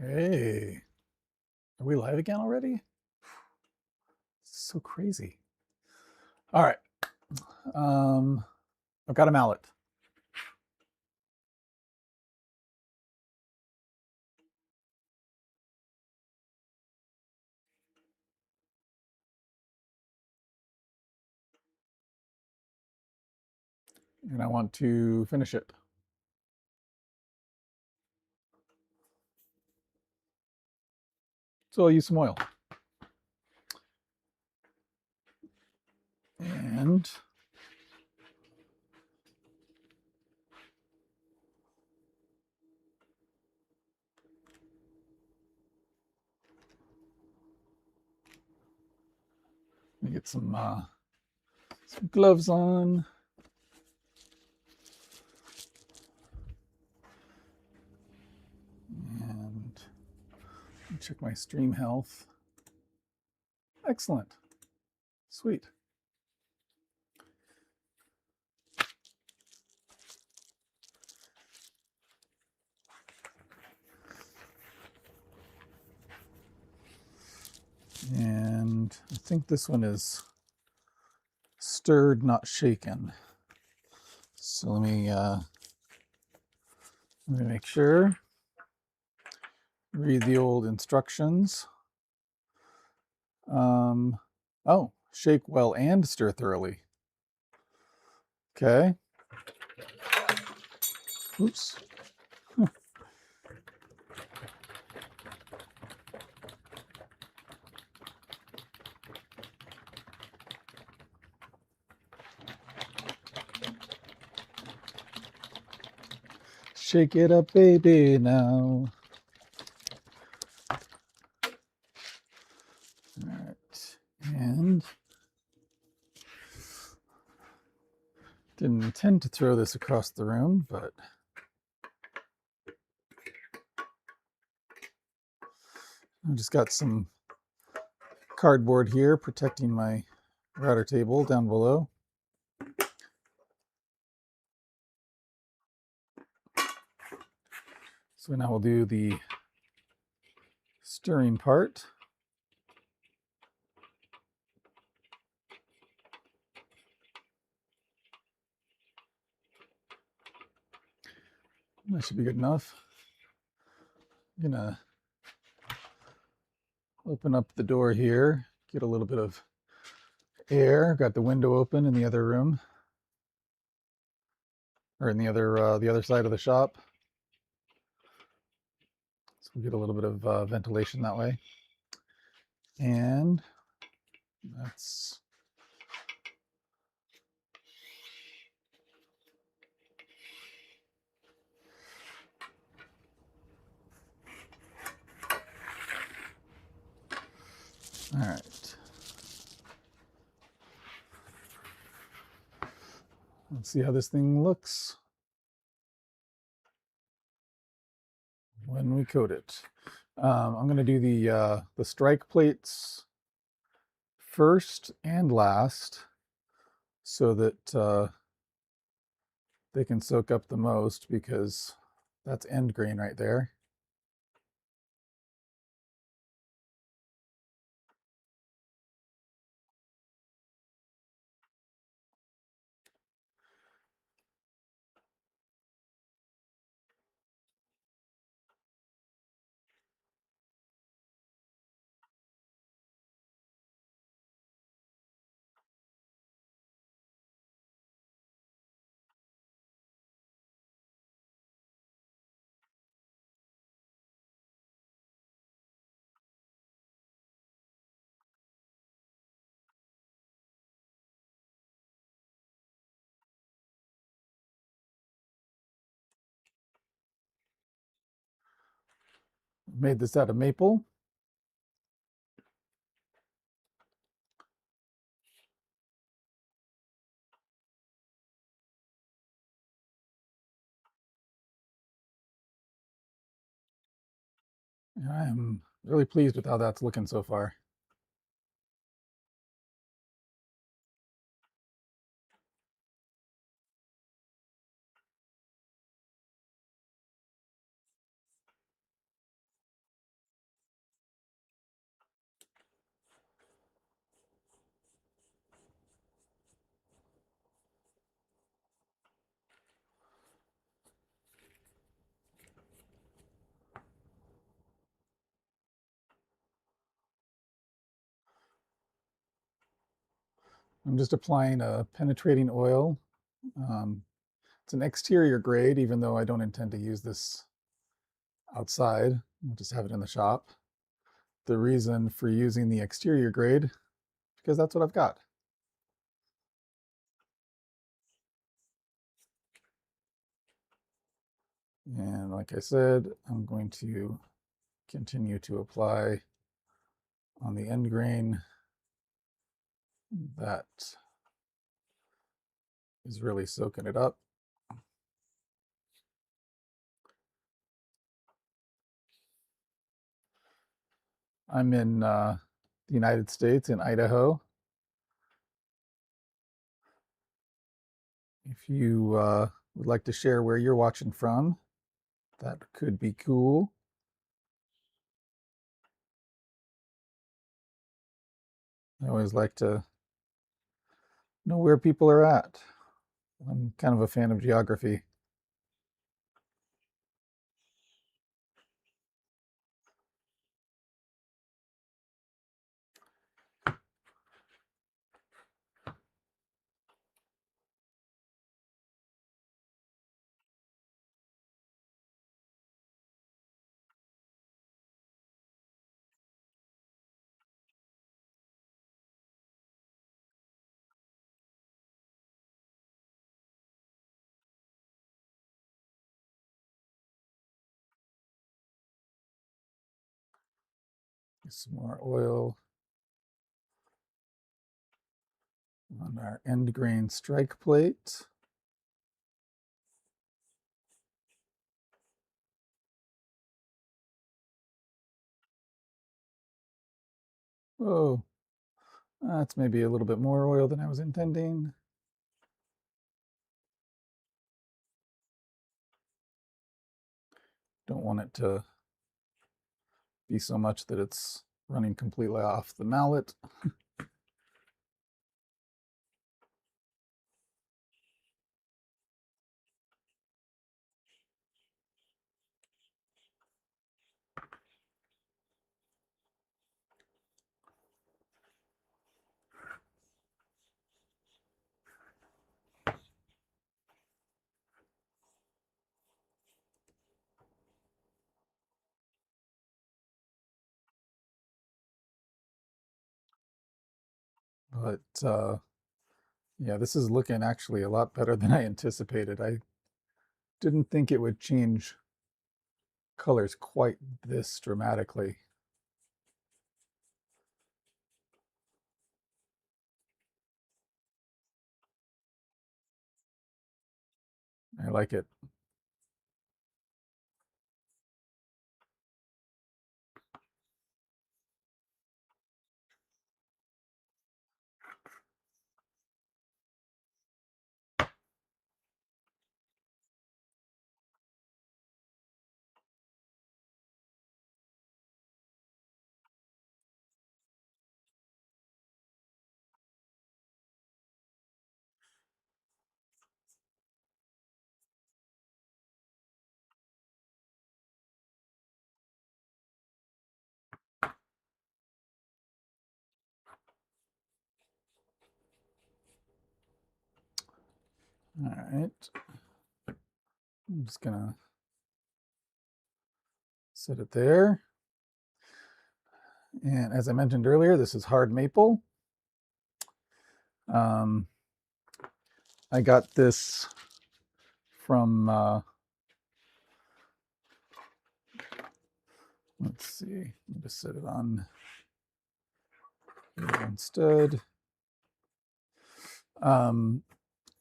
Hey, are we live again already? So crazy. All right. I've got a mallet. And I want to finish it. So I'll use some oil. And let me get some gloves on. And check my stream health. Excellent. Sweet. And I think this one is stirred, not shaken. So let me make sure. Read the old instructions. Oh, shake well and stir thoroughly. Okay. Oops. Shake it up, baby, now. All right. And didn't intend to throw this across the room, but I just got some cardboard here protecting my router table down below. So now we'll do the stirring part. That should be good enough. I'm gonna open up the door here, get a little bit of air. Got the window open in the other room, or in the other side of the shop. So we get a little bit of ventilation that way. And that's all right. Let's see how this thing looks when we coat it. I'm going to do the strike plates first and last, so that they can soak up the most, because that's end grain right there. Made this out of maple. I am really pleased with how that's looking so far. I'm just applying a penetrating oil. It's an exterior grade, even though I don't intend to use this outside. I'll just have it in the shop. The reason for using the exterior grade, because that's what I've got. And like I said, I'm going to continue to apply on the end grain. That is really soaking it up. I'm in the United States, in Idaho. If you would like to share where you're watching from, that could be cool. I always like to know where people are at. I'm kind of a fan of geography. Some more oil on our end grain strike plate. Oh, that's maybe a little bit more oil than I was intending. Don't want it to be so much that it's running completely off the mallet. But yeah, this is looking actually a lot better than I anticipated. I didn't think it would change colors quite this dramatically. I like it. All right. I'm just gonna set it there. And as I mentioned earlier, this is hard maple. I got this from, let's see, I'll just set it on here instead.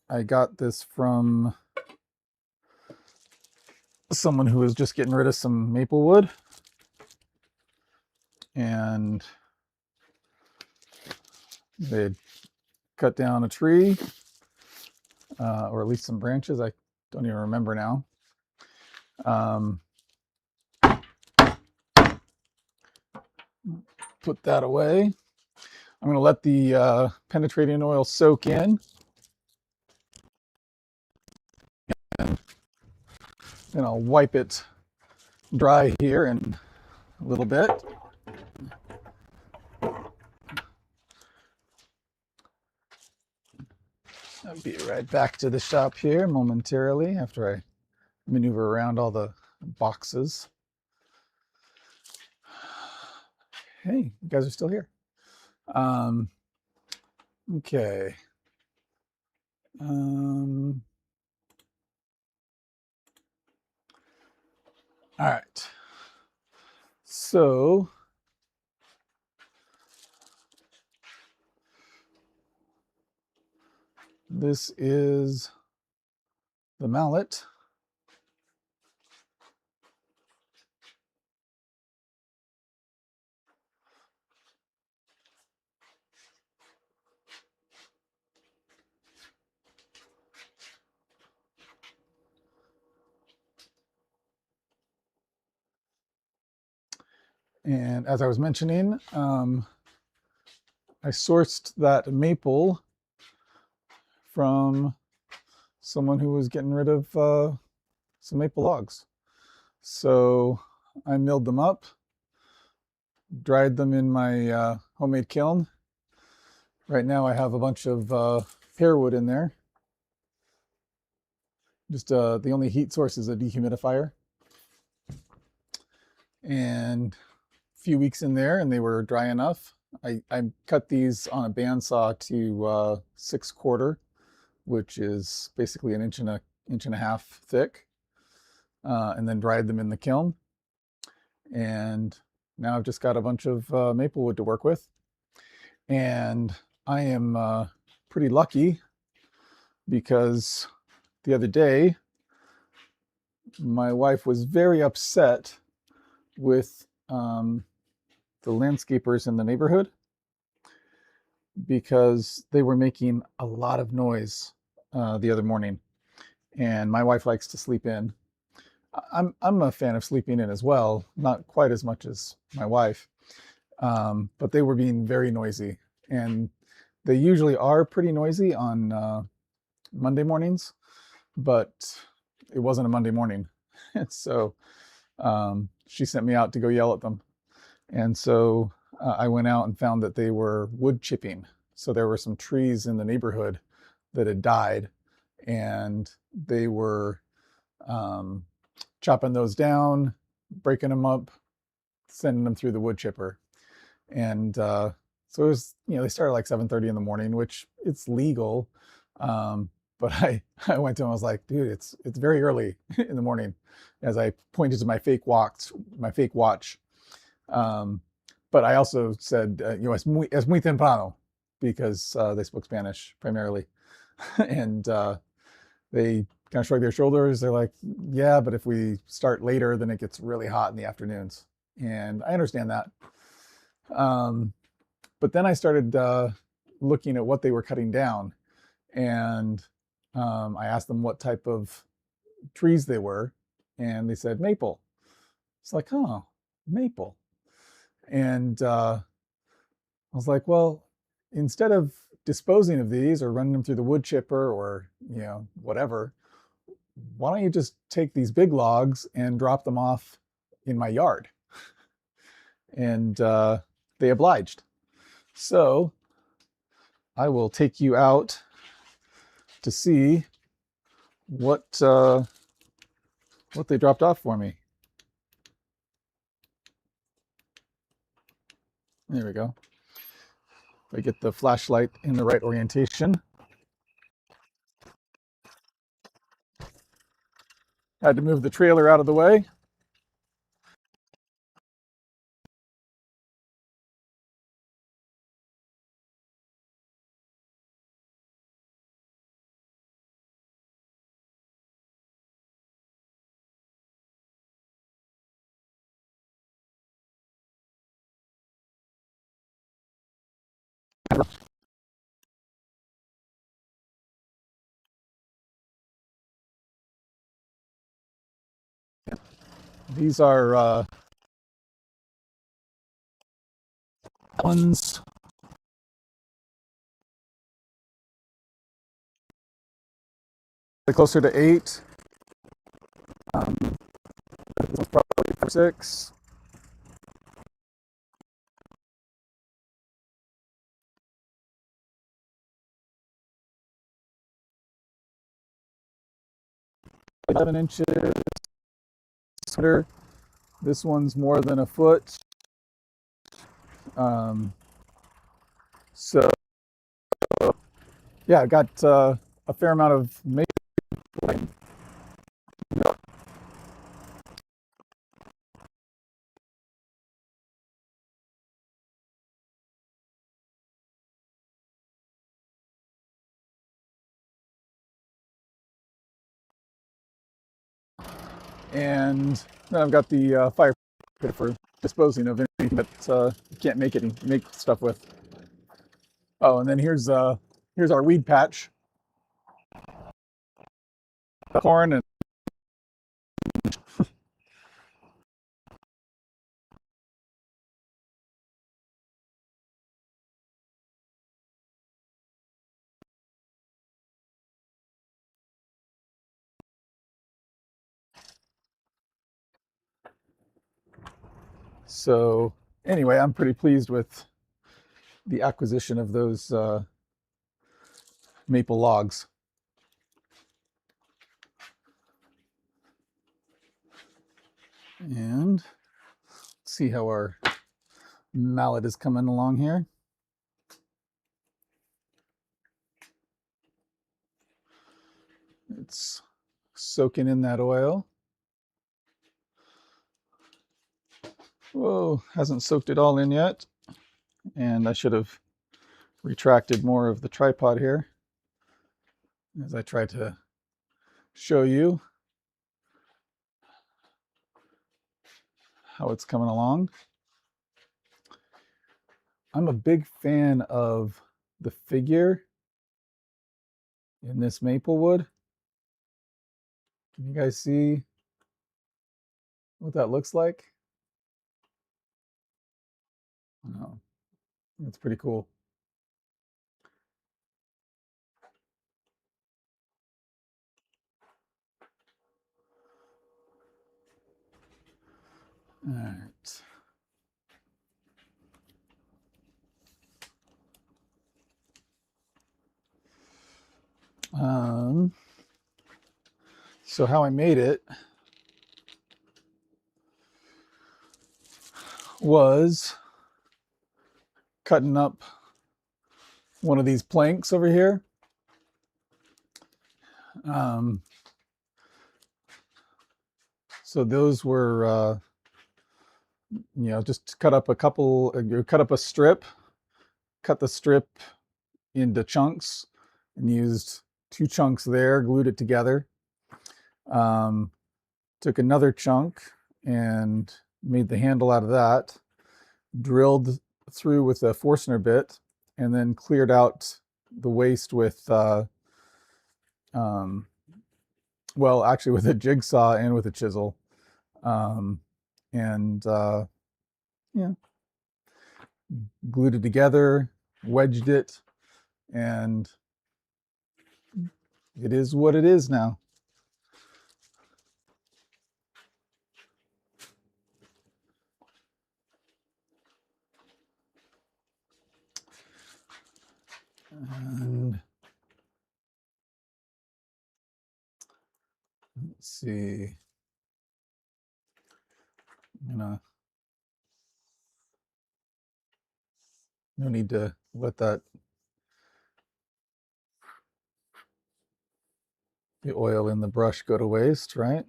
I got this from someone who was just getting rid of some maple wood. And they cut down a tree, or at least some branches. I don't even remember now. Put that away. I'm going to let the penetrating oil soak in. And I'll wipe it dry here in a little bit. I'll be right back to the shop here momentarily after I maneuver around all the boxes. Hey, you guys are still here. Okay. All right. So this is the mallet. And as I was mentioning, I sourced that maple from someone who was getting rid of some maple logs. So I milled them up, dried them in my homemade kiln. Right now I have a bunch of pear wood in there. Just the only heat source is a dehumidifier. And a few weeks in there and they were dry enough. I cut these on a bandsaw to 6/4, which is basically an inch and a half thick, and then dried them in the kiln. And now I've just got a bunch of maple wood to work with. And I am pretty lucky because the other day, my wife was very upset with the landscapers in the neighborhood because they were making a lot of noise the other morning. And my wife likes to sleep in. I'm a fan of sleeping in as well, not quite as much as my wife, but they were being very noisy. And they usually are pretty noisy on Monday mornings, but it wasn't a Monday morning. So she sent me out to go yell at them. And so I went out and found that they were wood chipping. So there were some trees in the neighborhood that had died, and they were chopping those down, breaking them up, sending them through the wood chipper. And so it was, they started like 7:30 in the morning, which it's legal. But I went to him, I was like, dude, it's very early in the morning, as I pointed to my fake watch. But I also said, es muy temprano, because they spoke Spanish primarily. And they kind of shrugged their shoulders. They're like, yeah, but if we start later, then it gets really hot in the afternoons. And I understand that. But then I started looking at what they were cutting down. And I asked them what type of trees they were. And they said maple. It's like, oh, maple. And I was like, well, instead of disposing of these or running them through the wood chipper or, whatever, why don't you just take these big logs and drop them off in my yard? And they obliged. So I will take you out to see what they dropped off for me. There we go. If I get the flashlight in the right orientation. Had to move the trailer out of the way. These are ones. Closer to 8. This one's probably 6. 11 inches. This one's more than a foot. So yeah, I got a fair amount of maple. And then I've got the fire pit for disposing of anything that you can't make stuff with. Oh, and then here's our weed patch, corn, and so anyway, I'm pretty pleased with the acquisition of those maple logs. And see how our mallet is coming along here. It's soaking in that oil. Whoa, hasn't soaked it all in yet. And I should have retracted more of the tripod here as I try to show you how it's coming along. I'm a big fan of the figure in this maple wood. Can you guys see what that looks like? Oh, that's pretty cool. All right. So how I made it was cutting up one of these planks over here. So those were, just cut up a strip, cut the strip into chunks, and used 2 chunks there, glued it together. Took another chunk and made the handle out of that, drilled through with a Forstner bit, and then cleared out the waste with, well, actually with a jigsaw and with a chisel. Yeah, glued it together, wedged it, and it is what it is now. And let's see. No need to let the oil in the brush go to waste, right?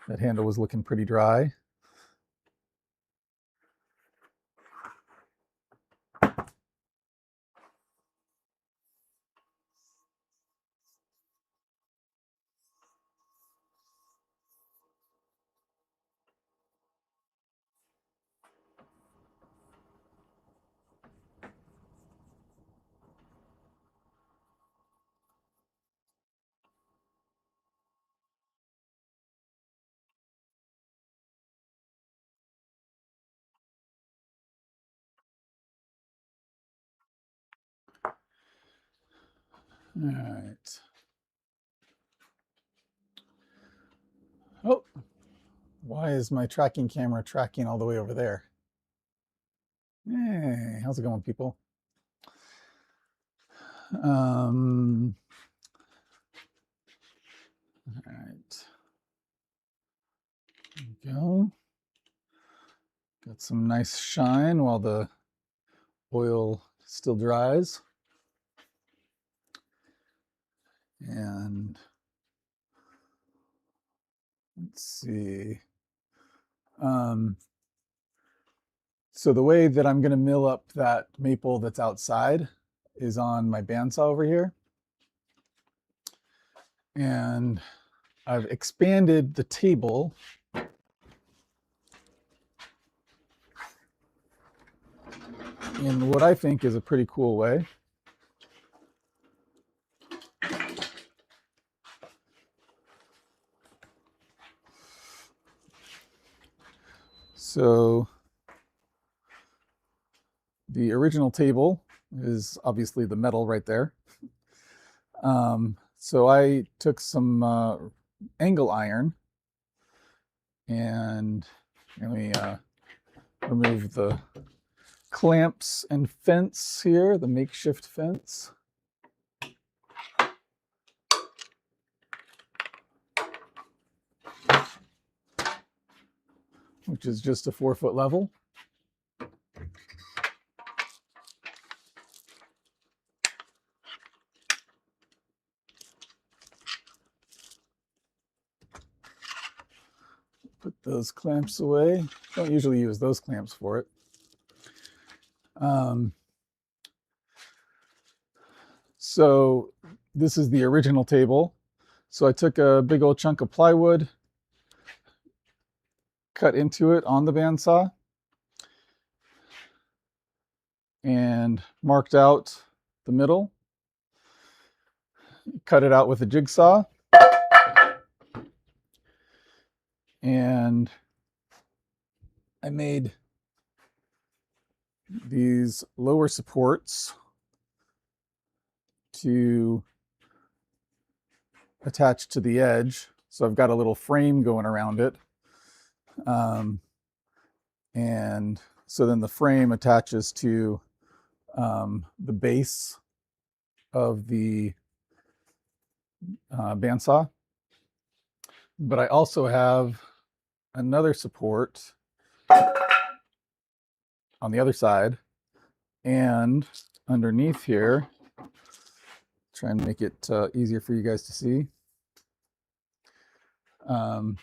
That handle was looking pretty dry. All right. Oh, why is my tracking camera tracking all the way over there? Hey, how's it going, people? All right. There we go. Got some nice shine while the oil still dries. And let's see. So the way that I'm going to mill up that maple that's outside is on my bandsaw over here. And I've expanded the table in what I think is a pretty cool way. So the original table is obviously the metal right there. So I took some angle iron and let me remove the clamps and fence here, the makeshift fence. Which is just a 4-foot level. Put those clamps away. Don't usually use those clamps for it. So this is the original table. So I took a big old chunk of plywood, cut into it on the bandsaw, and marked out the middle. Cut it out with a jigsaw. And I made these lower supports to attach to the edge. So I've got a little frame going around it. And so then the frame attaches to the base of the bandsaw. But I also have another support on the other side, and underneath here, try and make it easier for you guys to see. I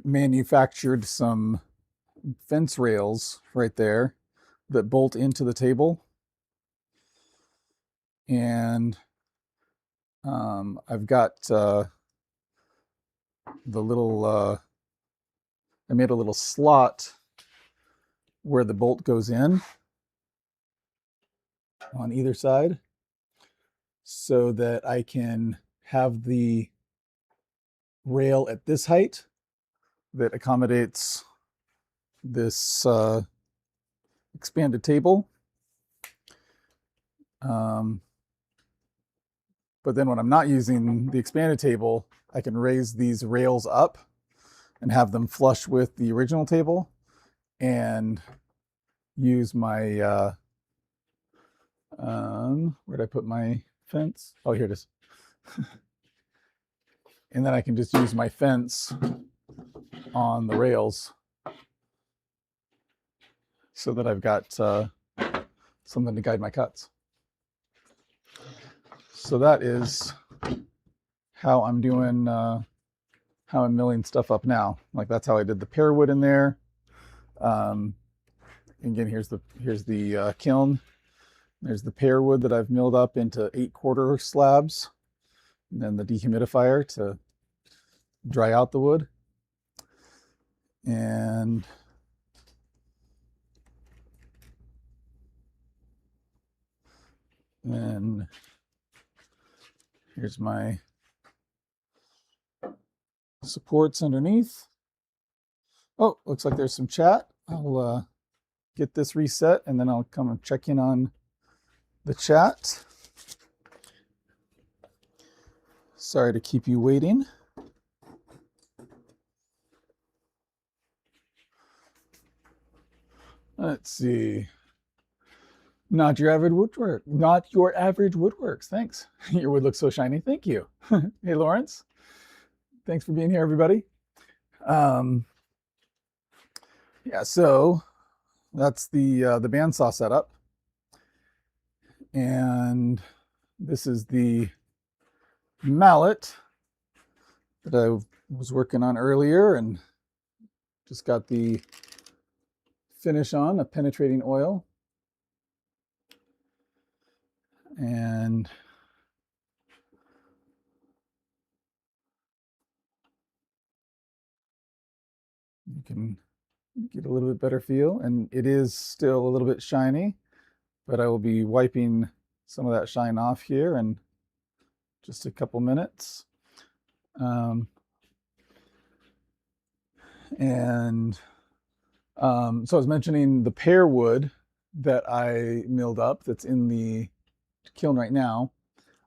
manufactured some fence rails right there that bolt into the table, and I've got the little I made a little slot where the bolt goes in on either side so that I can have the rail at this height that accommodates this expanded table. But then when I'm not using the expanded table, I can raise these rails up and have them flush with the original table and use my, where'd I put my fence? Oh, here it is. And then I can just use my fence on the rails so that I've got something to guide my cuts. So that is how I'm doing, how I'm milling stuff up now. Like that's how I did the pear wood in there. Again, here's the kiln. There's the pear wood that I've milled up into 8-quarter slabs, and then the dehumidifier to dry out the wood. And then here's my supports underneath. Oh, looks like there's some chat. I'll get this reset and then I'll come and check in on the chat. Sorry to keep you waiting. Let's see. Not your average woodwork. Not your average woodworks. Thanks. Your wood looks so shiny. Thank you. Hey, Lawrence. Thanks for being here, everybody. Yeah, so that's the bandsaw setup, and this is the mallet that I was working on earlier, and just got the finish on a penetrating oil, and you can get a little bit better feel, and it is still a little bit shiny, but I will be wiping some of that shine off here in just a couple minutes. So I was mentioning the pear wood that I milled up that's in the kiln right now.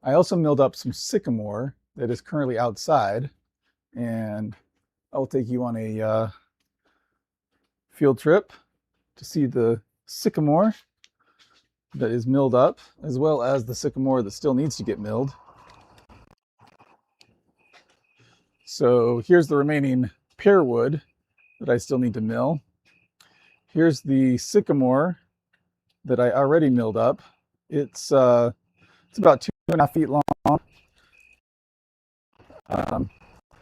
I also milled up some sycamore that is currently outside, and I'll take you on a field trip to see the sycamore that is milled up, as well as the sycamore that still needs to get milled. So here's the remaining pear wood that I still need to mill. Here's the sycamore that I already milled up. It's about 2.5 feet long.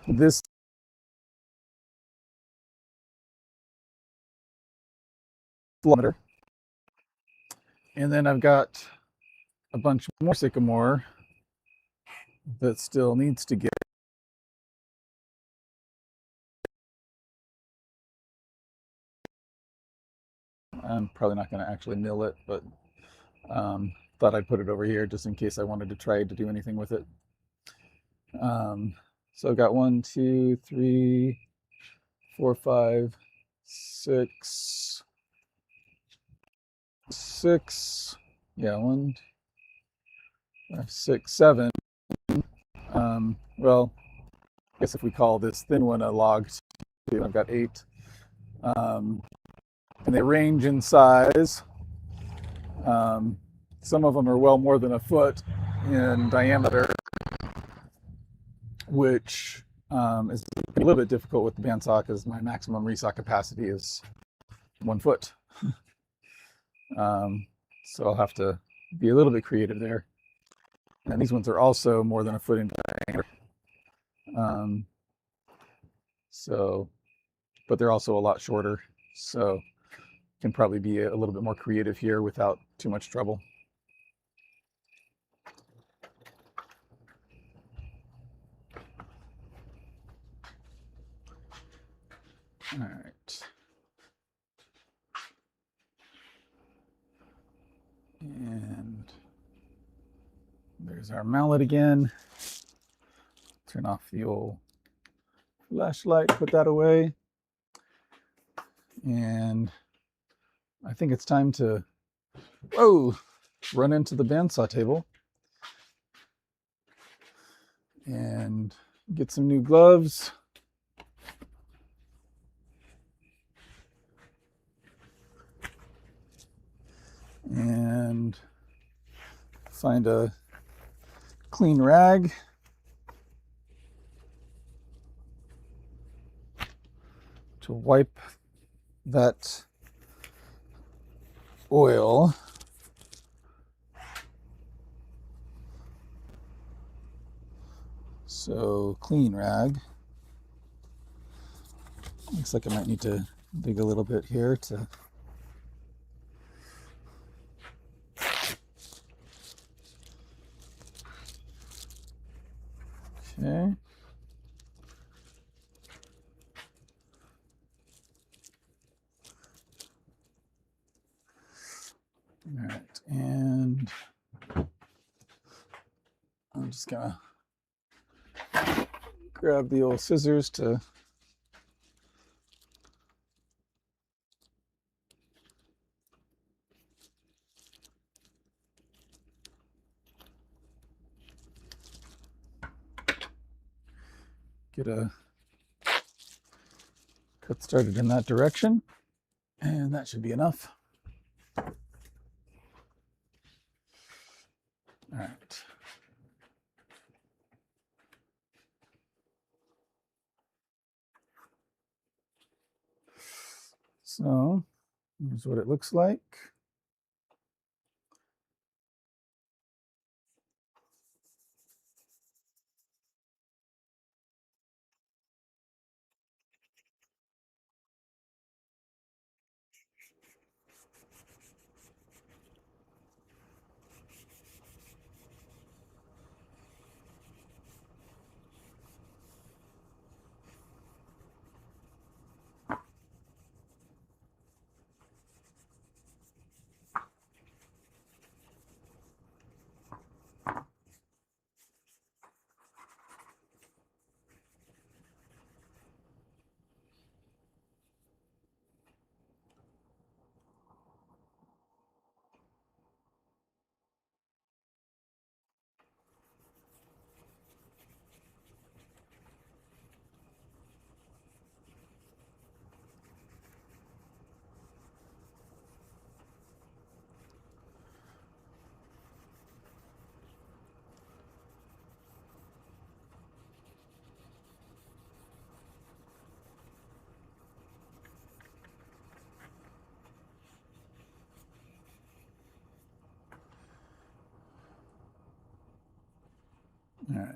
This kilometer. And then I've got a bunch more sycamore that still needs to get. I'm probably not going to actually mill it, but thought I'd put it over here just in case I wanted to try to do anything with it. So I've got 1, 2, 3, 4, 5, 6. Yeah, 1, 5, 6, 7. Well, I guess if we call this thin one a log, I've got 8. And they range in size. Some of them are well more than a foot in diameter, which is a little bit difficult with the bandsaw because my maximum resaw capacity is 1 foot. So I'll have to be a little bit creative there. And these ones are also more than a foot in diameter. But they're also a lot shorter, so can probably be a little bit more creative here without too much trouble. All right. And there's our mallet again. Turn off the old flashlight, put that away. And I think it's time to, run into the bandsaw table and get some new gloves. And find a clean rag. To wipe that oil. So clean rag. Looks like I might need to dig a little bit here to okay. All right, and I'm just gonna grab the old scissors to get a cut started in that direction, and that should be enough. All right. So here's what it looks like. All right.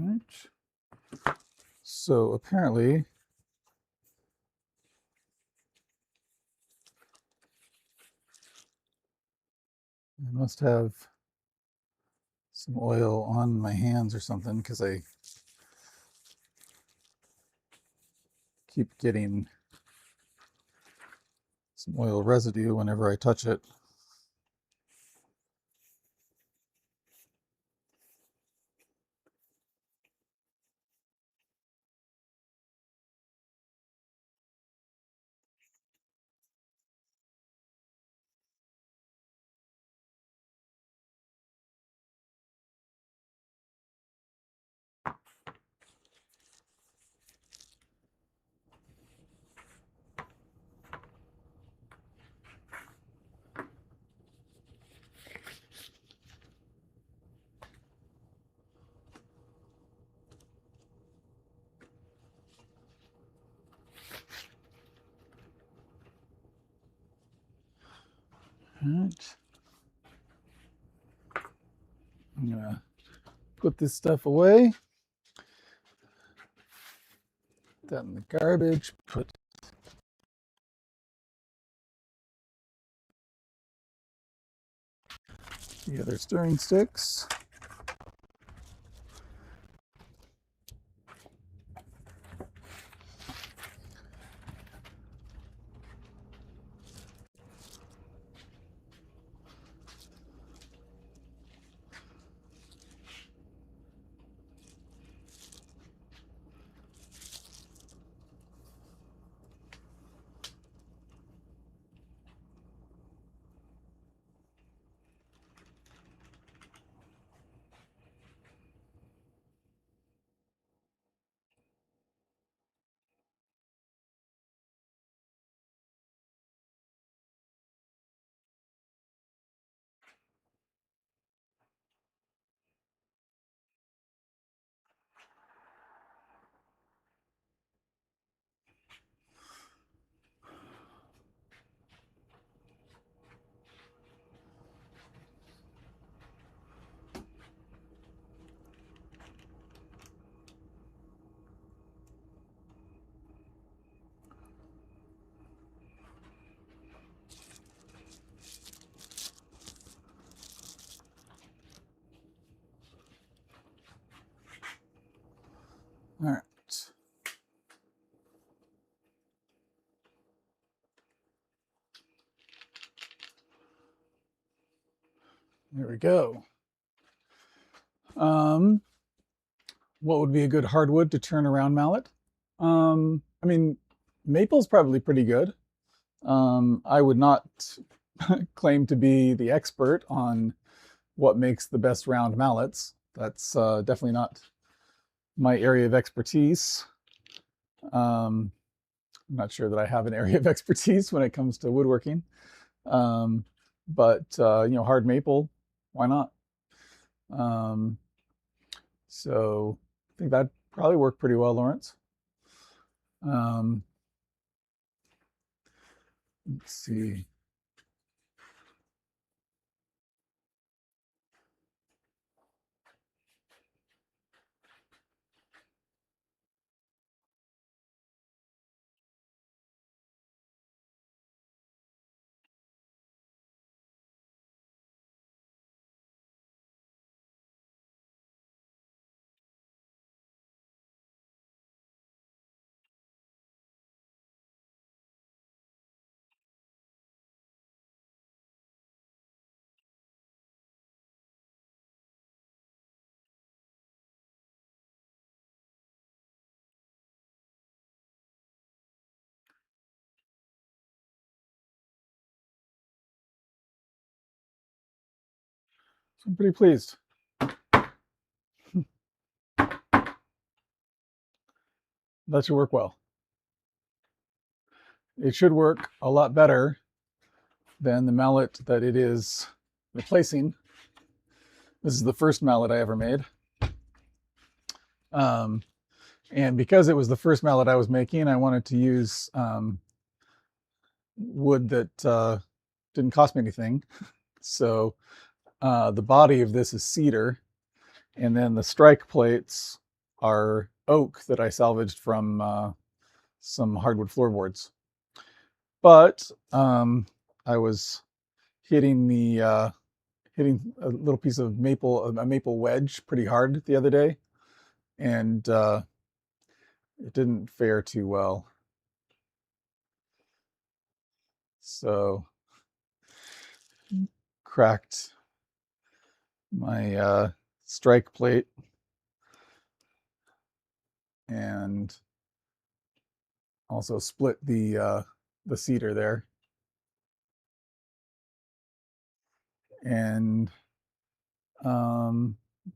All right. So apparently I must have some oil on my hands or something, because I keep getting some oil residue whenever I touch it. All right. I'm gonna put this stuff away. Put that in the garbage. Put the other stirring sticks. There we go. What would be a good hardwood to turn around mallet? I mean, maple's probably pretty good. I would not claim to be the expert on what makes the best round mallets. That's definitely not my area of expertise. I'm not sure that I have an area of expertise when it comes to woodworking. But hard maple, why not? So I think that probably worked pretty well, Lawrence. Let's see. So I'm pretty pleased. That should work well. It should work a lot better than the mallet that it is replacing. This is the first mallet I ever made. And because it was the first mallet I was making, I wanted to use wood that didn't cost me anything. So the body of this is cedar, and then the strike plates are oak that I salvaged from some hardwood floorboards. But I was hitting a little piece of a maple wedge pretty hard the other day, and it didn't fare too well. So cracked my strike plate and also split the cedar there, and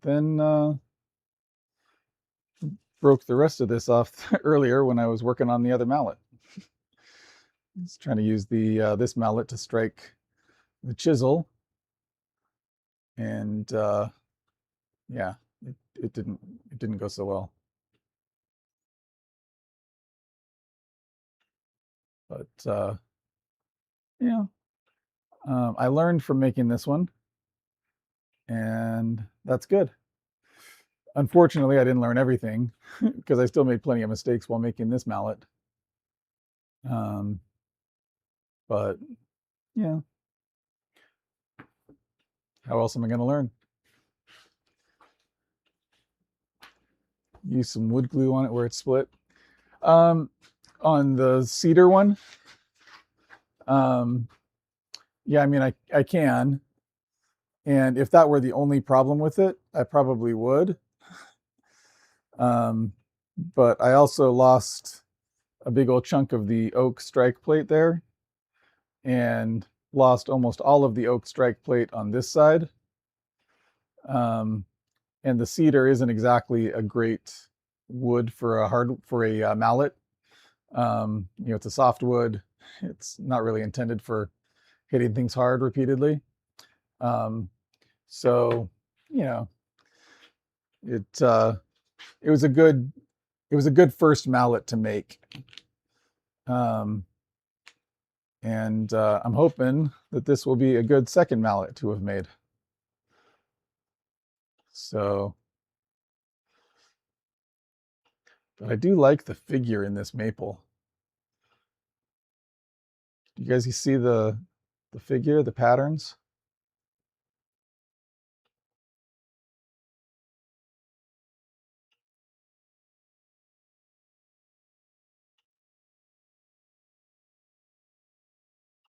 then broke the rest of this off earlier when I was working on the other mallet. I was trying to use the this mallet to strike the chisel, and yeah, it didn't go so well. But yeah, I learned from making this one, and that's good. Unfortunately, I didn't learn everything because I still made plenty of mistakes while making this mallet. But yeah, how else am I going to learn? Use some wood glue on it where it's split. On the cedar one, yeah, I mean, I can. And if that were the only problem with it, I probably would. But I also lost a big old chunk of the oak strike plate there, and lost almost all of the oak strike plate on this side. And the cedar isn't exactly a great wood for a mallet. It's a soft wood. It's not really intended for hitting things hard repeatedly. So, it was a good first mallet to make. And I'm hoping that this will be a good second mallet to have made. So, but I do like the figure in this maple. You guys, you see the figure, the patterns?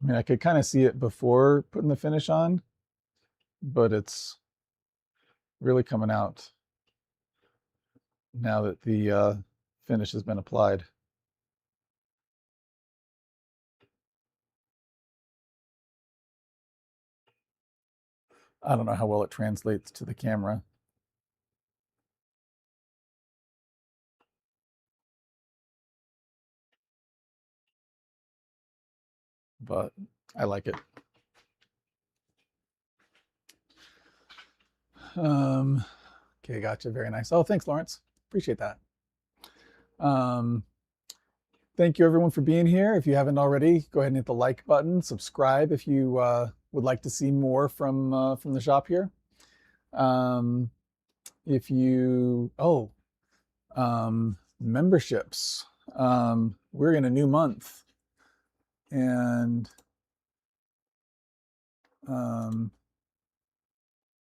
I mean, I could kind of see it before putting the finish on, but it's really coming out now that the finish has been applied. I don't know how well it translates to the camera. But I like it. Okay, gotcha. Very nice. Oh, thanks, Lawrence. Appreciate that. Thank you, everyone, for being here. If you haven't already, go ahead and hit the like button. Subscribe if you would like to see more from the shop here. If you memberships. We're in a new month, and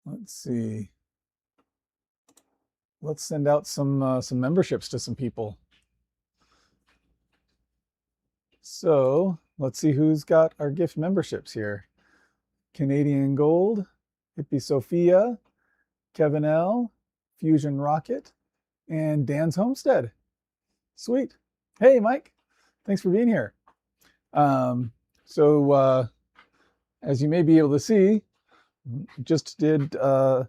let's see. Let's send out some memberships to some people. So let's see who's got our gift memberships here. Canadian Gold, Hippie Sophia, Kevin L, Fusion Rocket, and Dan's Homestead. Sweet. Hey, Mike. Thanks for being here. As you may be able to see, just did a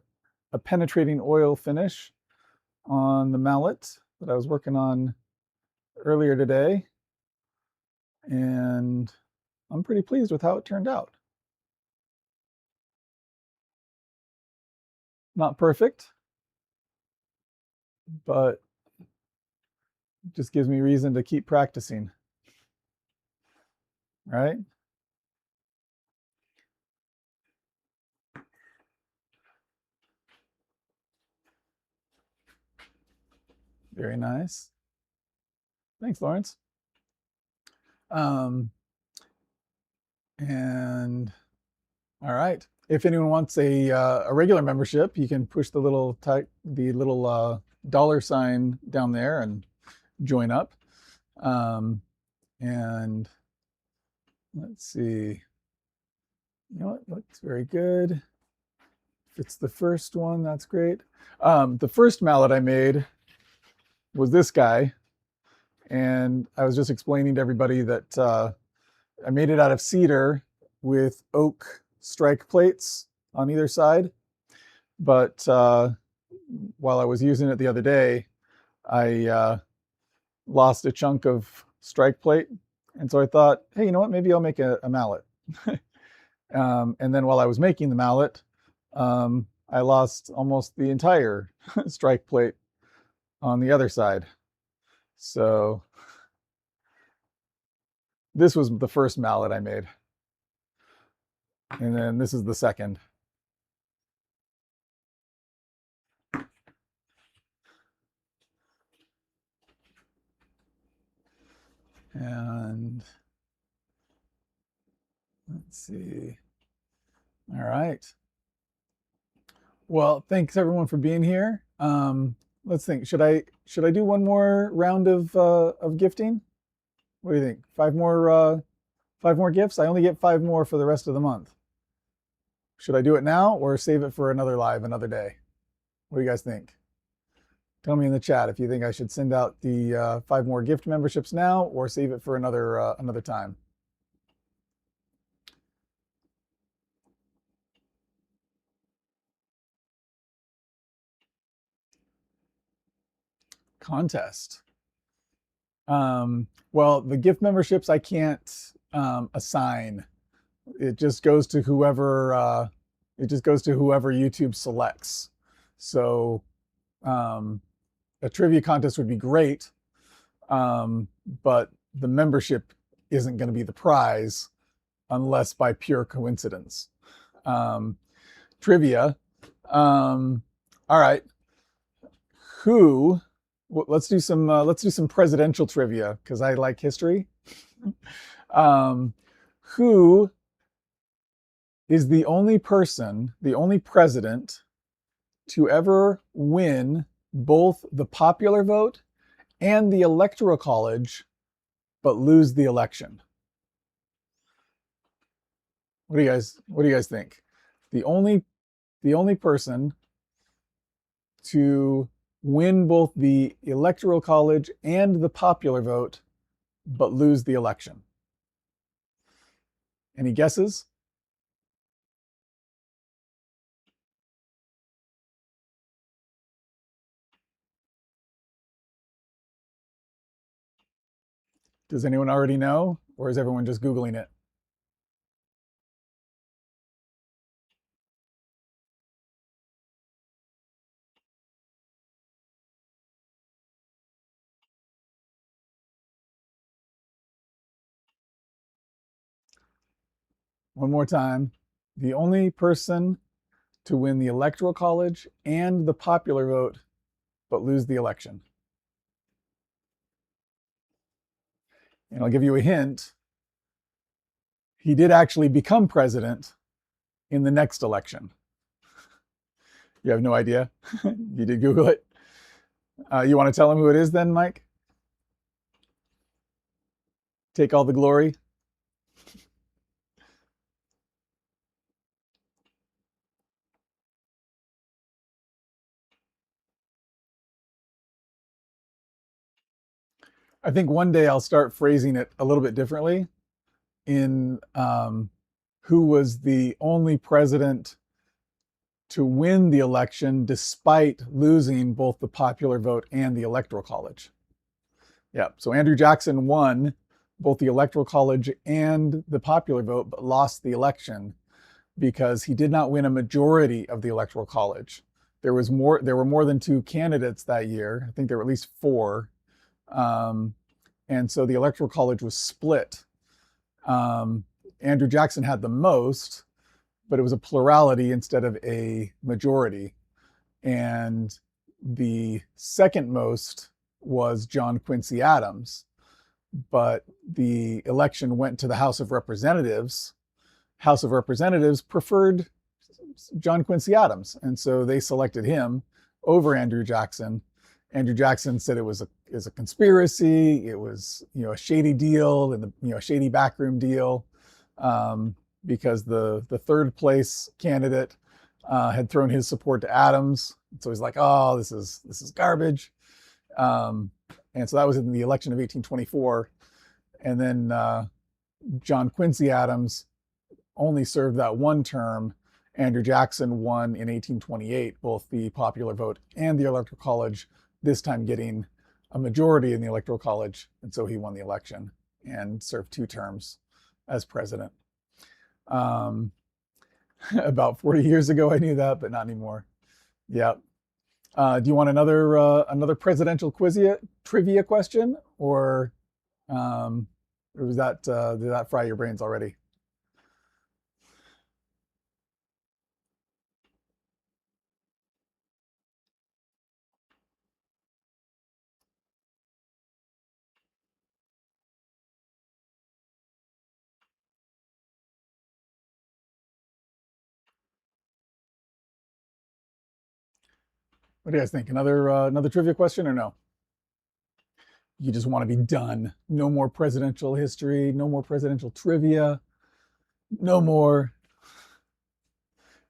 penetrating oil finish on the mallet that I was working on earlier today. And I'm pretty pleased with how it turned out. Not perfect, but it just gives me reason to keep practicing, right? Very nice. Thanks, Lawrence. And all right. If anyone wants a regular membership, you can push the little dollar sign down there and join up. And let's see. You know what? Looks very good. If it's the first one, that's great. The first mallet I made was this guy. And I was just explaining to everybody that I made it out of cedar with oak strike plates on either side. But while I was using it the other day, I lost a chunk of strike plate. And so I thought, hey, you know what? Maybe I'll make a mallet. And then while I was making the mallet, I lost almost the entire strike plate on the other side. So this was the first mallet I made. And then this is the second. And let's see. All right. Well, thanks everyone for being here. Let's think. Should I do one more round of gifting? What do you think? Five more gifts? I only get 5 more for the rest of the month. Should I do it now or save it for another live another day? What do you guys think? Tell me in the chat if you think I should send out the 5 more gift memberships now or save it for another time. Contest. Well, the gift memberships I can't assign. It just goes to whoever YouTube selects. So a trivia contest would be great, but the membership isn't going to be the prize unless by pure coincidence. Trivia. All right. Let's do some presidential trivia because I like history. Who is the only president to ever win both the popular vote and the electoral college, but lose the election? What do you guys think? The only the only person to win both the Electoral College and the popular vote, but lose the election? Any guesses? Does anyone already know, or is everyone just Googling it? One more time. The only person to win the Electoral College and the popular vote, but lose the election. And I'll give you a hint. He did actually become president in the next election. You have no idea? You did Google it? You want to tell him who it is then, Mike? Take all the glory? I think one day I'll start phrasing it a little bit differently in who was the only president to win the election despite losing both the popular vote and the Electoral College. Yeah, so Andrew Jackson won both the Electoral College and the popular vote, but lost the election because he did not win a majority of the Electoral College. There were more than 2 candidates that year. I think there were at least 4. And so the Electoral College was split. Andrew Jackson had the most, but it was a plurality instead of a majority. And the second most was John Quincy Adams. But the election went to the House of Representatives. House of Representatives preferred John Quincy Adams, and so they selected him over Andrew Jackson. Andrew Jackson said it was a conspiracy. It was a shady deal and a shady backroom deal, because the third place candidate had thrown his support to Adams. So he's like, oh, this is garbage. And so that was in the election of 1824. And then John Quincy Adams only served that one term. Andrew Jackson won in 1828, both the popular vote and the Electoral College, this time getting a majority in the Electoral College. And so he won the election and served 2 terms as president. About 40 years ago, I knew that, but not anymore. Yeah. Do you want another presidential trivia question, or was that did that fry your brains already? What do you guys think? Another trivia question, or no? You just want to be done. No more presidential history, no more presidential trivia, no more.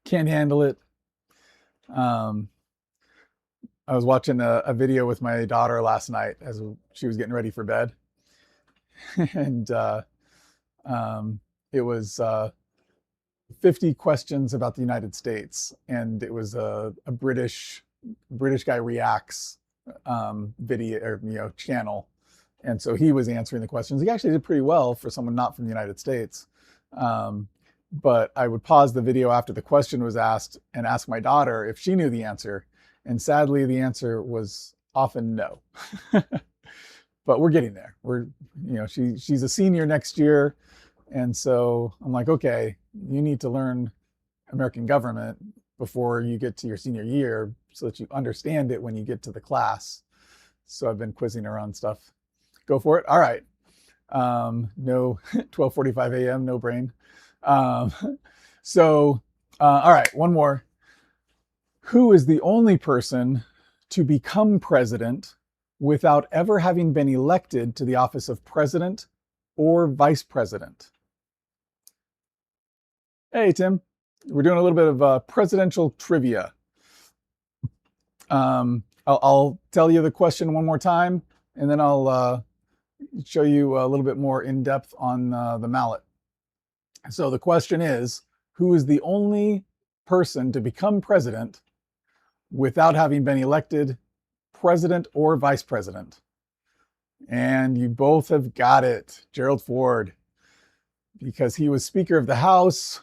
Can't handle it. I was watching a video with my daughter last night as she was getting ready for bed. And it was 50 questions about the United States. And it was a British guy reacts video or channel. And so he was answering the questions. He actually did pretty well for someone not from the United States. But I would pause the video after the question was asked and ask my daughter if she knew the answer. And sadly, the answer was often no. But we're getting there. She's a senior next year. And so I'm like, okay, you need to learn American government before you get to your senior year so that you understand it when you get to the class. So I've been quizzing her on stuff. Go for it. All right. No, 12:45 a.m., no brain. All right, one more. Who is the only person to become president without ever having been elected to the office of president or vice president? Hey, Tim. we're doing a little bit of presidential trivia. I'll tell you the question one more time, and then I'll show you a little bit more in depth on the mallet. So the question is, who is the only person to become president without having been elected president or vice president? And you both have got it, Gerald Ford, because he was Speaker of the House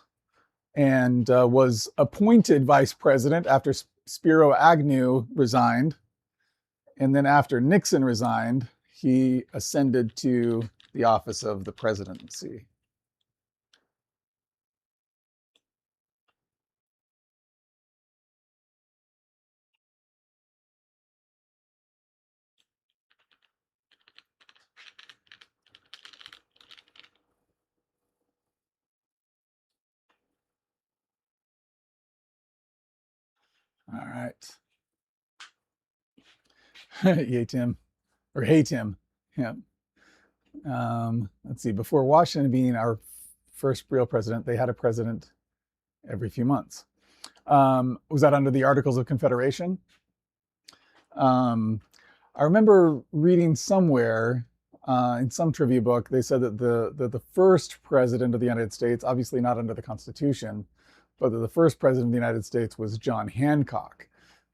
and was appointed vice president after Spiro Agnew resigned. And then after Nixon resigned, he ascended to the office of the presidency. All right. Yay, Tim. Or hey, Tim. Yeah. Let's see. Before Washington being our first real president, they had a president every few months. Was that under the Articles of Confederation? I remember reading somewhere in some trivia book, they said that the first president of the United States, obviously not under the Constitution, but that the first president of the United States was John Hancock.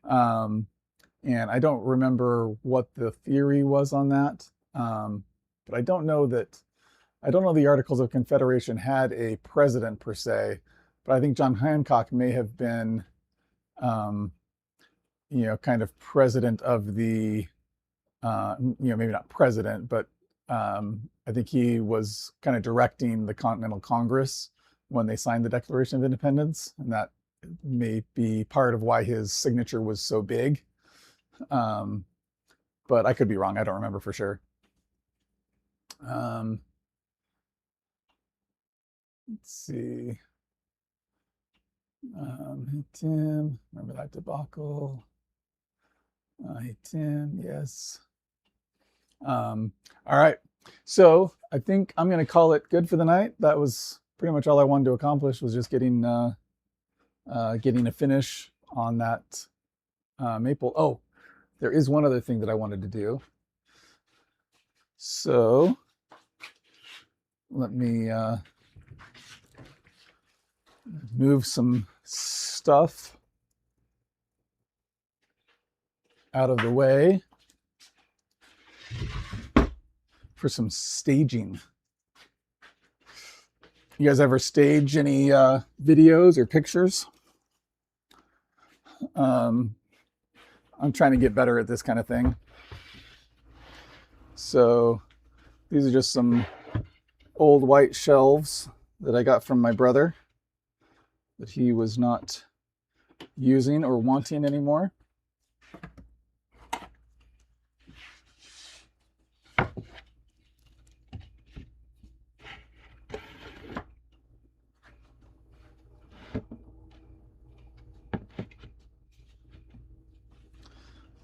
And I don't remember what the theory was on that, but I don't know the Articles of Confederation had a president per se, but I think John Hancock may have been, kind of president of the, maybe not president, but I think he was kind of directing the Continental Congress when they signed the Declaration of Independence, and that may be part of why his signature was so big. But I could be wrong. I don't remember for sure. Let's see. Hey, Tim, remember that debacle? Hey, Tim, yes. All right. So I think I'm going to call it good for the night. That was pretty much all I wanted to accomplish, was just getting a finish on that maple. Oh, there is one other thing that I wanted to do. So let me move some stuff out of the way for some staging. You guys ever stage any videos or pictures? I'm trying to get better at this kind of thing. So these are just some old white shelves that I got from my brother that he was not using or wanting anymore.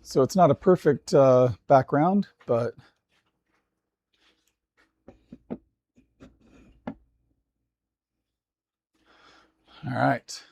So it's not a perfect background, but all right.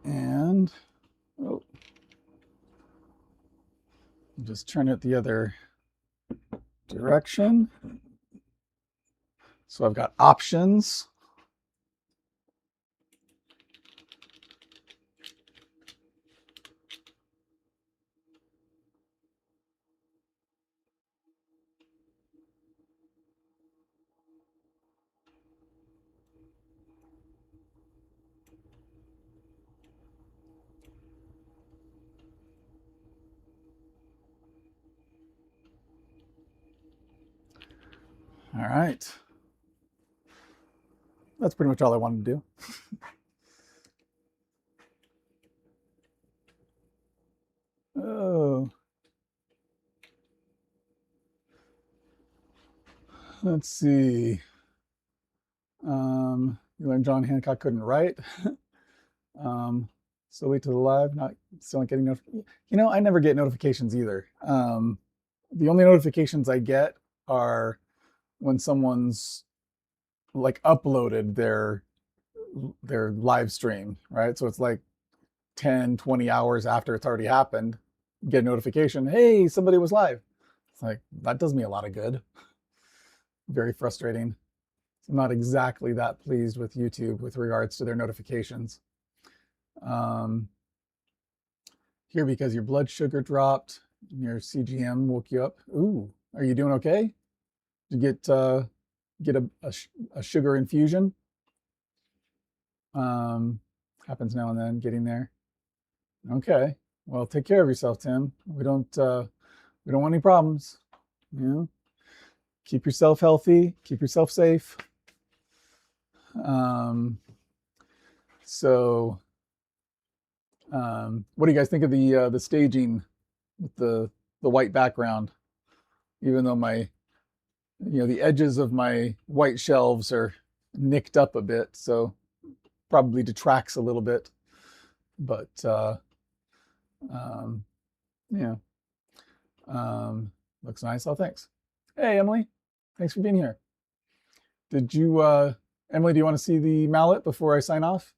And just turn it the other direction. So I've got options. All right. that's pretty much all I wanted to do. Oh, let's see. You learned John Hancock couldn't write. So late to the live, not still not getting notifications. You know, I never get notifications either. The only notifications I get are when someone's like uploaded their live stream, right? So it's like 10, 20 hours after it's already happened, get a notification, hey, somebody was live. It's like, that does me a lot of good. Very frustrating. I'm not exactly that pleased with YouTube with regards to their notifications. Here, because your blood sugar dropped, your CGM woke you up. Ooh, are you doing okay? Did you get a sugar infusion? Happens now and then, getting there. Okay, well, take care of yourself, Tim. We don't want any problems. You know, keep yourself healthy, keep yourself safe. What do you guys think of the staging with the white background? Even though the edges of my white shelves are nicked up a bit, so probably detracts a little bit. But yeah, looks nice. Oh, thanks. Hey, Emily, thanks for being here. Did you, Emily, do you want to see the mallet before I sign off?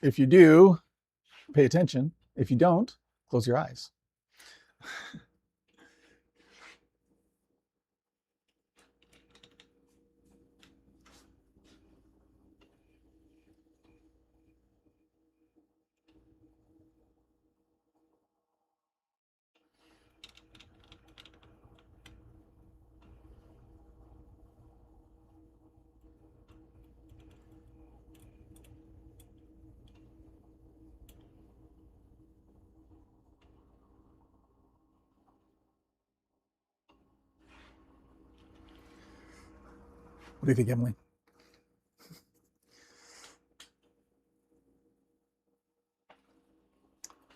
If you do, pay attention. If you don't, close your eyes. What do you think, Emily?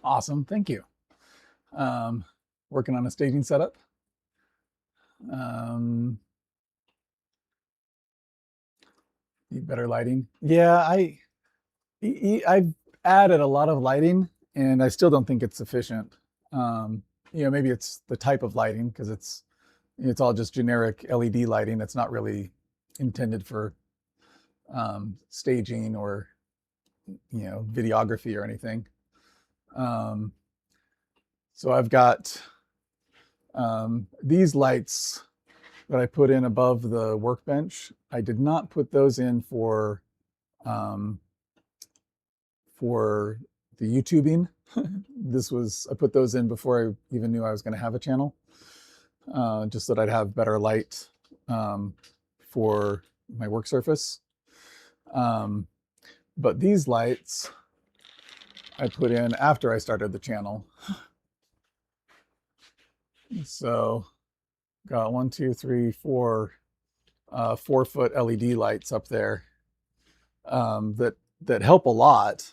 Awesome, thank you. Working on a staging setup. Need better lighting. Yeah, I've added a lot of lighting, and I still don't think it's sufficient. Maybe it's the type of lighting, because it's all just generic LED lighting. It's not really intended for staging or videography or anything. So I've got these lights that I put in above the workbench. I did not put those in for the YouTubing. I put those in before I even knew I was going to have a channel, just so that I'd have better light for my work surface. But these lights I put in after I started the channel. So got 1, 2, 3, 4 4-foot LED lights up there that help a lot.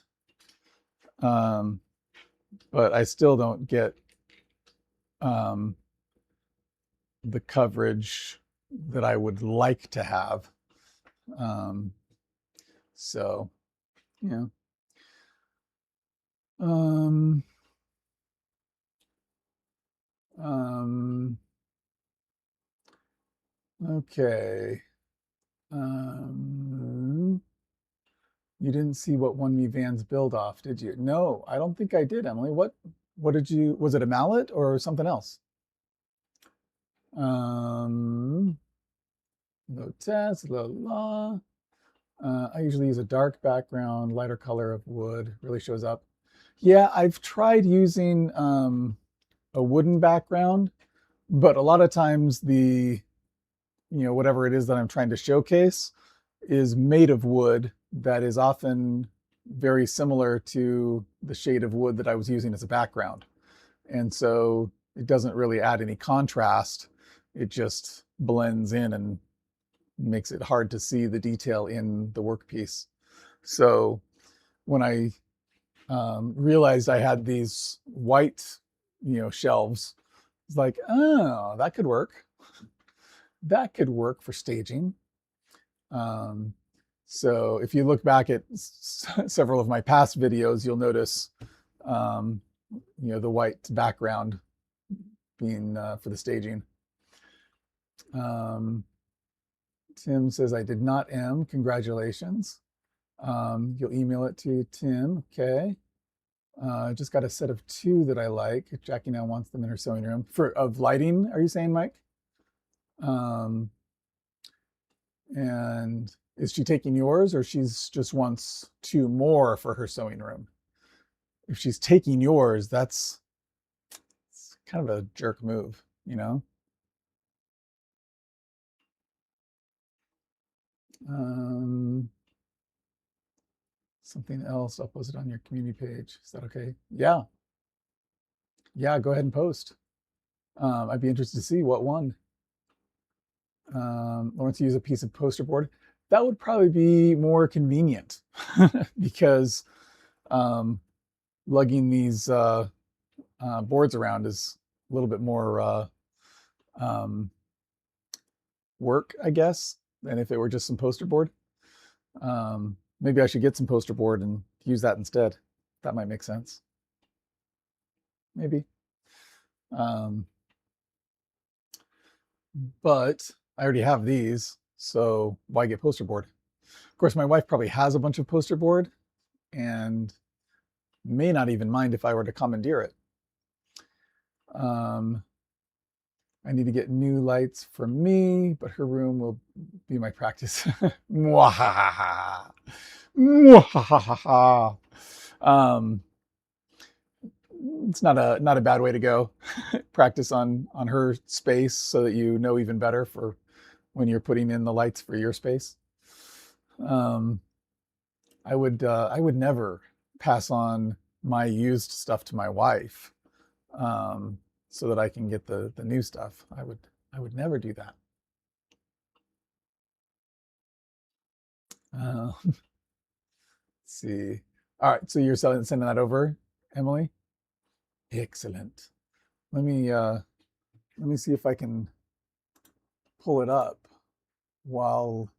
But I still don't get the coverage that I would like to have. So, yeah. Okay. You didn't see what won me Van's build off, did you? No, I don't think I did, Emily. What did you, was it a mallet or something else? Low test, low law. I usually use a dark background, lighter color of wood, really shows up. Yeah, I've tried using a wooden background, but a lot of times whatever it is that I'm trying to showcase is made of wood that is often very similar to the shade of wood that I was using as a background. And so it doesn't really add any contrast. It just blends in and makes it hard to see the detail in the workpiece. So when I realized I had these white, shelves, it's like, oh, that could work. That could work for staging. So if you look back at several of my past videos, you'll notice, the white background being for the staging. Tim says, I did not M. Congratulations. You'll email it to Tim. Okay. Just got a set of 2 that I like. Jackie now wants them in her sewing room. Of lighting, are you saying, Mike? And is she taking yours, or she's just wants 2 more for her sewing room? If she's taking yours, it's kind of a jerk move, Something else, I'll post it on your community page. Is that okay? Yeah. Yeah, go ahead and post. I'd be interested to see what one. Lawrence, use a piece of poster board. That would probably be more convenient because lugging these boards around is a little bit more work, I guess, than if it were just some poster board. Maybe I should get some poster board and use that instead. That might make sense. Maybe. But I already have these, so why get poster board? Of course, my wife probably has a bunch of poster board and may not even mind if I were to commandeer it. I need to get new lights for me, but her room will be my practice. Mwahaha. Mwahaha. It's not a bad way to go. Practice on her space so that you know even better for when you're putting in the lights for your space. I would never pass on my used stuff to my wife so that I can get the new stuff. I would never do that. Let's see. All right, so you're sending that over, Emily? Excellent. Let me see if I can pull it up while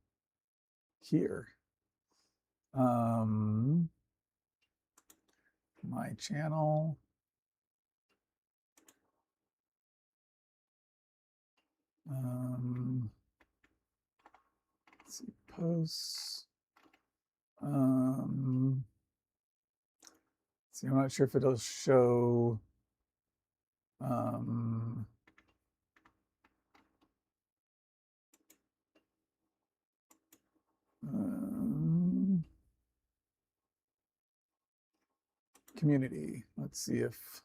here. My channel. Let's see, posts. See, I'm not sure if it'll show. Community. Let's see if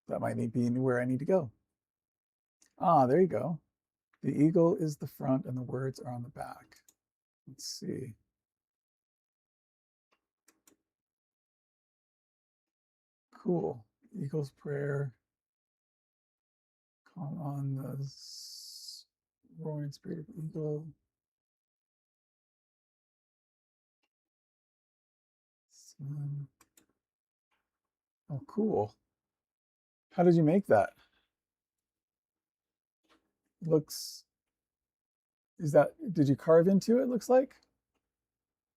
that might be where I need to go. Ah, there you go. The eagle is the front and the words are on the back. Let's see. Cool. Eagle's prayer. Call on the roaring spirit of eagle. Oh, cool. How did you make that? Looks, did you carve into it, looks like?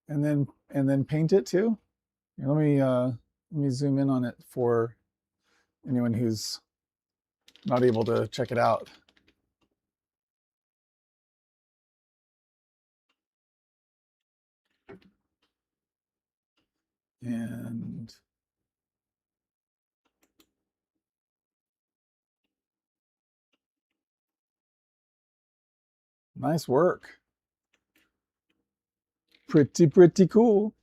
And then paint it too? Here, let me zoom in on it for anyone who's not able to check it out. And nice work. Pretty cool.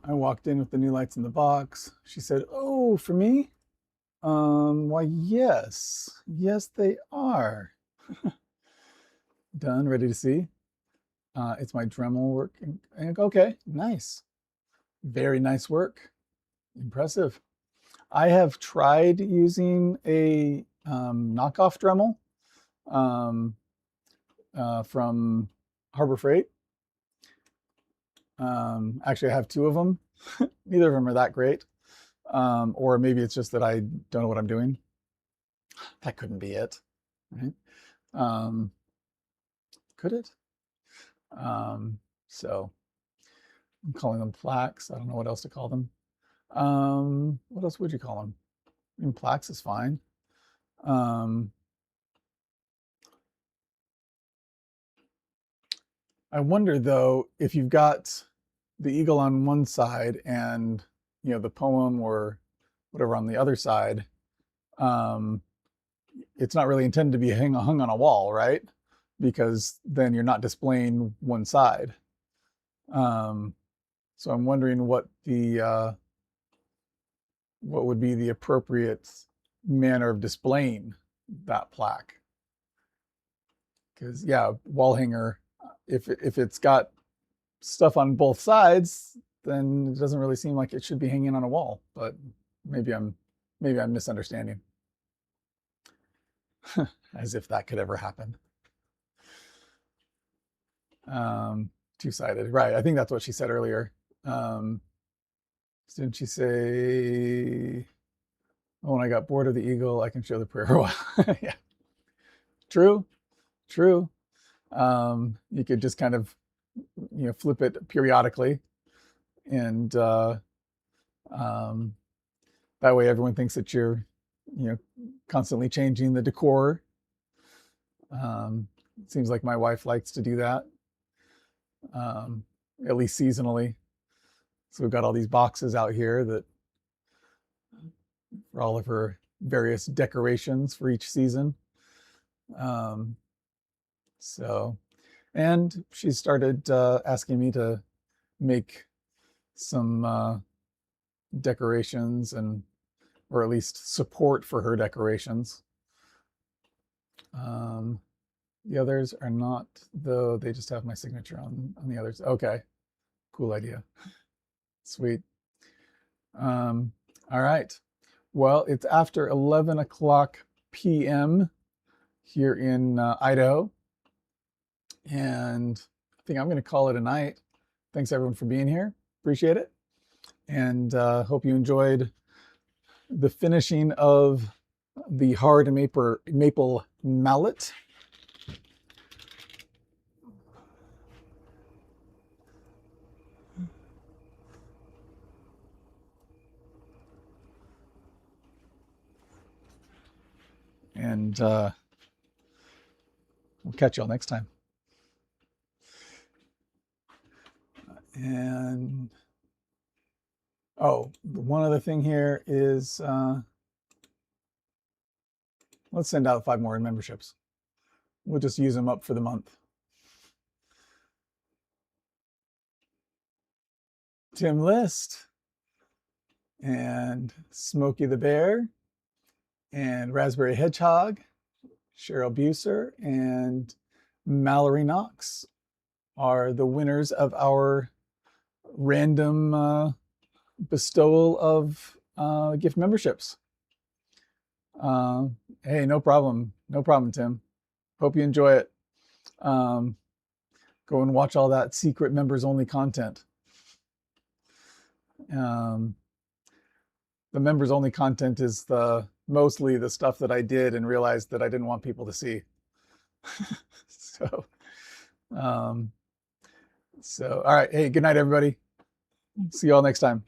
I walked in with the new lights in the box. She said, "Oh, for me? Why, yes, they are." Done, ready to see. It's my Dremel work. Okay, nice. Very nice work. Impressive. I have tried using a knockoff Dremel from Harbor Freight. Actually, I have two of them. Neither of them are that great. Or maybe it's just that I don't know what I'm doing. That couldn't be it, right? Could it? So I'm calling them plaques. I don't know what else to call them. What else would you call them? I mean, plaques is fine. I wonder though, if you've got the eagle on one side and the poem or whatever on the other side, it's not really intended to be hung on a wall, right? Because then you're not displaying one side. So I'm wondering what would be the appropriate manner of displaying that plaque. Because yeah, wall hanger, if it's got stuff on both sides, then it doesn't really seem like it should be hanging on a wall. But maybe I'm misunderstanding. As if that could ever happen. Two-sided, right? I think that's what she said earlier. Didn't she say, "Oh, when I got bored of the eagle, I can show the prayer." Yeah, true. You could just kind of flip it periodically, and that way everyone thinks that you're constantly changing the decor. It seems like my wife likes to do that, at least seasonally. So we've got all these boxes out here that for all of her various decorations for each season. And she started asking me to make some decorations or at least support for her decorations. The others are not, though. They just have my signature on the others. Okay, cool idea. Sweet. All right. Well, it's after 11 o'clock p.m. here in Idaho. And I think I'm going to call it a night. Thanks everyone for being here. Appreciate it. And hope you enjoyed the finishing of the hard maple mallet. And we'll catch y'all next time. And oh, one other thing here is let's send out 5 more memberships. We'll just use them up for the month. Tim List and Smokey the Bear and Raspberry Hedgehog, Cheryl Buser and Mallory Knox are the winners of our random bestowal of gift memberships. Hey, no problem, Tim. Hope you enjoy it. Go and watch all that secret members only content. The members only content is mostly the stuff that I did and realized that I didn't want people to see. So all right. Hey, good night, everybody. See you all next time.